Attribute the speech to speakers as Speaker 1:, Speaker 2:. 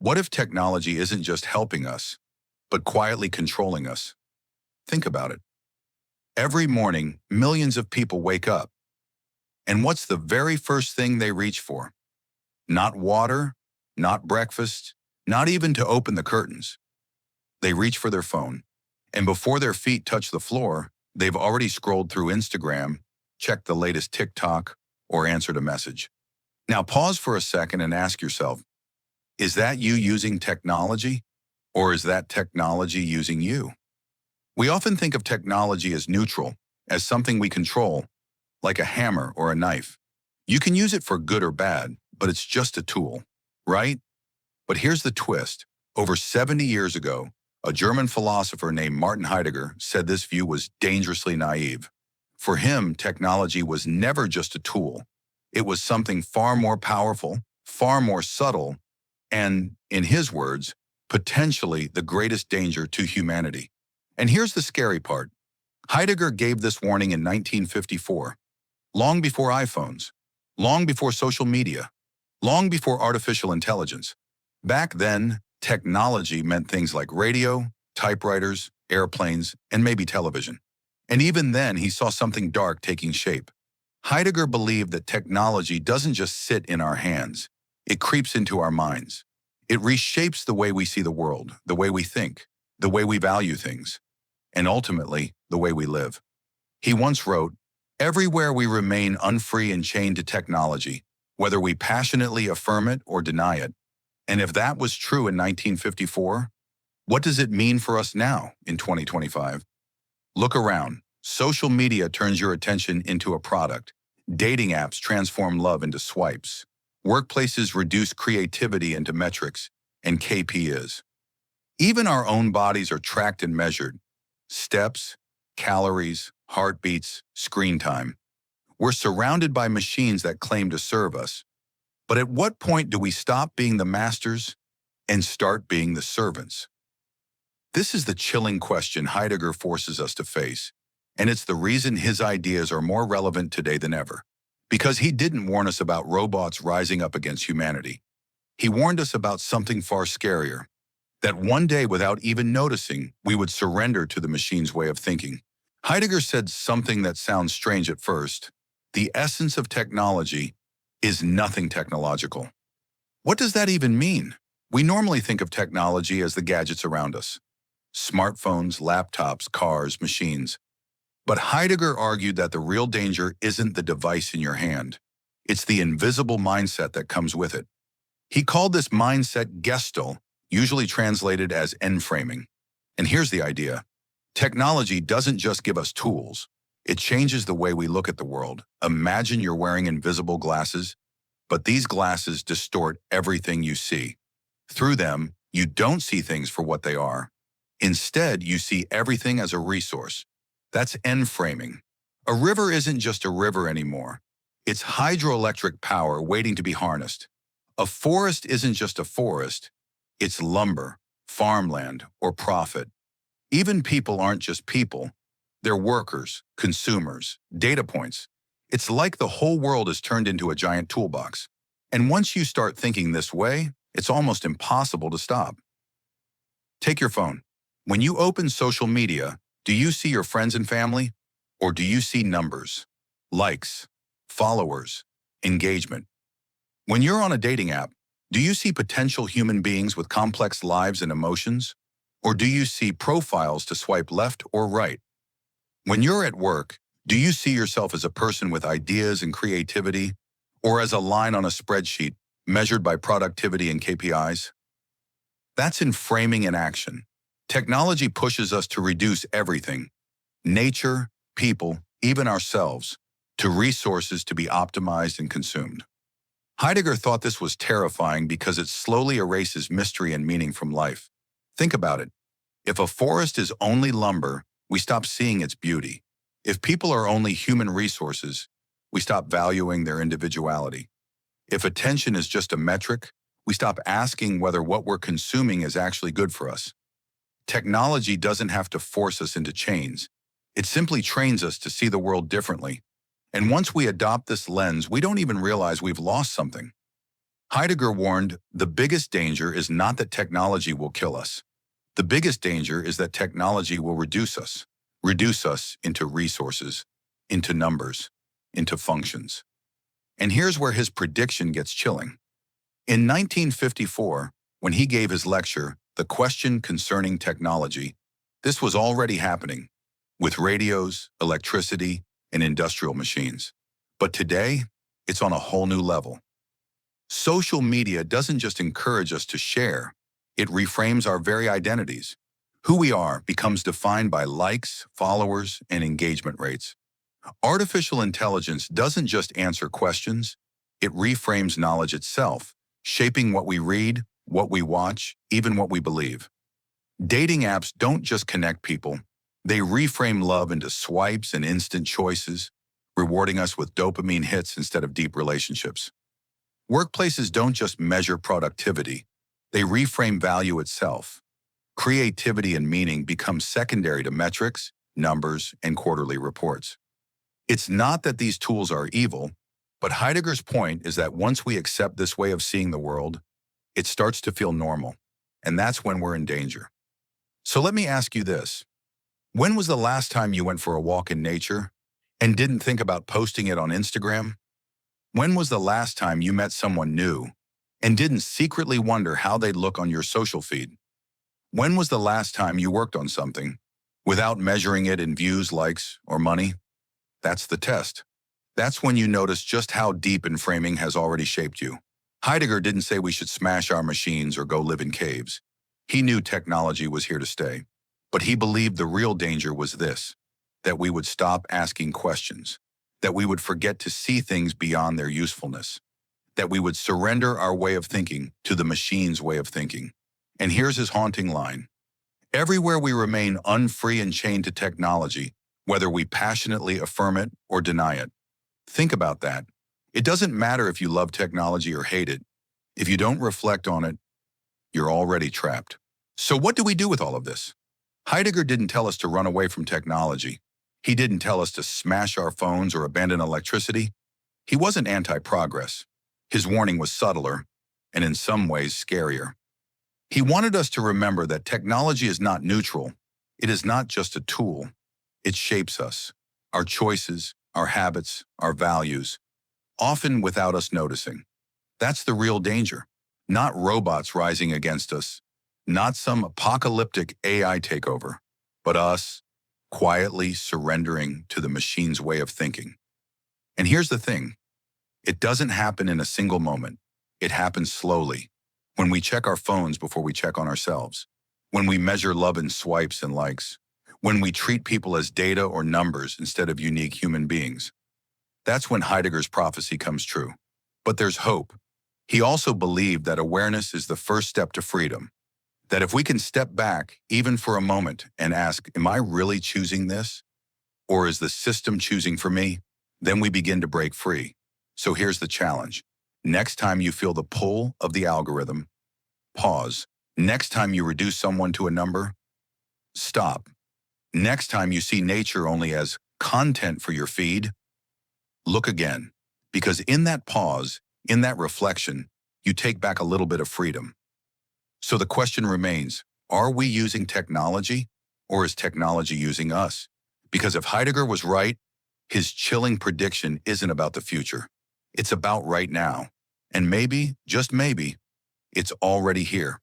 Speaker 1: What if technology isn't just helping us, but quietly controlling us? Think about it. Every morning, millions of people wake up. And what's the very first thing they reach for? Not water, not breakfast, not even to open the curtains. They reach for their phone. And before their feet touch the floor, they've already scrolled through Instagram, checked the latest TikTok, or answered a message. Now pause for a second and ask yourself, is that you using technology, or is that technology using you? We often think of technology as neutral, as something we control, like a hammer or a knife. You can use it for good or bad, but it's just a tool, right? But here's the twist. Over 70 years ago, a German philosopher named Martin Heidegger said this view was dangerously naive. For him, technology was never just a tool. It was something far more powerful, far more subtle, and, in his words, potentially the greatest danger to humanity. And here's the scary part. Heidegger gave this warning in 1954, long before iPhones, long before social media, long before artificial intelligence. Back then, technology meant things like radio, typewriters, airplanes, and maybe television. And even then, he saw something dark taking shape. Heidegger believed that technology doesn't just sit in our hands. It creeps into our minds. It reshapes the way we see the world, the way we think, the way we value things, and ultimately, the way we live. He once wrote, "Everywhere we remain unfree and chained to technology, whether we passionately affirm it or deny it." And if that was true in 1954, what does it mean for us now in 2025? Look around. Social media turns your attention into a product. Dating apps transform love into swipes. Workplaces reduce creativity into metrics and KPIs. Even our own bodies are tracked and measured. Steps, calories, heartbeats, screen time. We're surrounded by machines that claim to serve us. But at what point do we stop being the masters and start being the servants? This is the chilling question Heidegger forces us to face. And it's the reason his ideas are more relevant today than ever. Because he didn't warn us about robots rising up against humanity. He warned us about something far scarier. That one day, without even noticing, we would surrender to the machine's way of thinking. Heidegger said something that sounds strange at first. The essence of technology is nothing technological. What does that even mean? We normally think of technology as the gadgets around us. Smartphones, laptops, cars, machines. But Heidegger argued that the real danger isn't the device in your hand. It's the invisible mindset that comes with it. He called this mindset Gestalt, usually translated as end-framing. And here's the idea. Technology doesn't just give us tools. It changes the way we look at the world. Imagine you're wearing invisible glasses, but these glasses distort everything you see. Through them, you don't see things for what they are. Instead, you see everything as a resource. That's end-framing. A river isn't just a river anymore. It's hydroelectric power waiting to be harnessed. A forest isn't just a forest. It's lumber, farmland, or profit. Even people aren't just people. They're workers, consumers, data points. It's like the whole world is turned into a giant toolbox. And once you start thinking this way, it's almost impossible to stop. Take your phone. When you open social media, do you see your friends and family? Or do you see numbers, likes, followers, engagement? When you're on a dating app, do you see potential human beings with complex lives and emotions? Or do you see profiles to swipe left or right? When you're at work, do you see yourself as a person with ideas and creativity, or as a line on a spreadsheet measured by productivity and KPIs? That's in framing in action. Technology pushes us to reduce everything, nature, people, even ourselves, to resources to be optimized and consumed. Heidegger thought this was terrifying because it slowly erases mystery and meaning from life. Think about it. If a forest is only lumber, we stop seeing its beauty. If people are only human resources, we stop valuing their individuality. If attention is just a metric, we stop asking whether what we're consuming is actually good for us. Technology doesn't have to force us into chains. It simply trains us to see the world differently. And once we adopt this lens, we don't even realize we've lost something. Heidegger warned, the biggest danger is not that technology will kill us. The biggest danger is that technology will reduce us into resources, into numbers, into functions. And here's where his prediction gets chilling. In 1954, when he gave his lecture, The Question Concerning Technology, this was already happening, with radios, electricity, and industrial machines. But today, it's on a whole new level. Social media doesn't just encourage us to share, it reframes our very identities. Who we are becomes defined by likes, followers, and engagement rates. Artificial intelligence doesn't just answer questions, it reframes knowledge itself, shaping what we read, what we watch, even what we believe. Dating apps don't just connect people, they reframe love into swipes and instant choices, rewarding us with dopamine hits instead of deep relationships. Workplaces don't just measure productivity, they reframe value itself. Creativity and meaning become secondary to metrics, numbers, and quarterly reports. It's not that these tools are evil, but Heidegger's point is that once we accept this way of seeing the world, it starts to feel normal, and that's when we're in danger. So let me ask you this. When was the last time you went for a walk in nature and didn't think about posting it on Instagram? When was the last time you met someone new and didn't secretly wonder how they'd look on your social feed? When was the last time you worked on something without measuring it in views, likes, or money? That's the test. That's when you notice just how deep framing has already shaped you. Heidegger didn't say we should smash our machines or go live in caves. He knew technology was here to stay. But he believed the real danger was this, that we would stop asking questions, that we would forget to see things beyond their usefulness, that we would surrender our way of thinking to the machine's way of thinking. And here's his haunting line. Everywhere we remain unfree and chained to technology, whether we passionately affirm it or deny it. Think about that. It doesn't matter if you love technology or hate it. If you don't reflect on it, you're already trapped. So what do we do with all of this? Heidegger didn't tell us to run away from technology. He didn't tell us to smash our phones or abandon electricity. He wasn't anti-progress. His warning was subtler, and in some ways scarier. He wanted us to remember that technology is not neutral. It is not just a tool. It shapes us, our choices, our habits, our values, often without us noticing. That's the real danger. Not robots rising against us, not some apocalyptic AI takeover, but us quietly surrendering to the machine's way of thinking. And here's the thing. It doesn't happen in a single moment. It happens slowly, when we check our phones before we check on ourselves, when we measure love in swipes and likes, when we treat people as data or numbers instead of unique human beings. That's when Heidegger's prophecy comes true. But there's hope. He also believed that awareness is the first step to freedom. That if we can step back, even for a moment, and ask, am I really choosing this? Or is the system choosing for me? Then we begin to break free. So here's the challenge. Next time you feel the pull of the algorithm, pause. Next time you reduce someone to a number, stop. Next time you see nature only as content for your feed, look again. Because in that pause, in that reflection, you take back a little bit of freedom. So the question remains, are we using technology or is technology using us? Because if Heidegger was right, his chilling prediction isn't about the future. It's about right now. And maybe, just maybe, it's already here.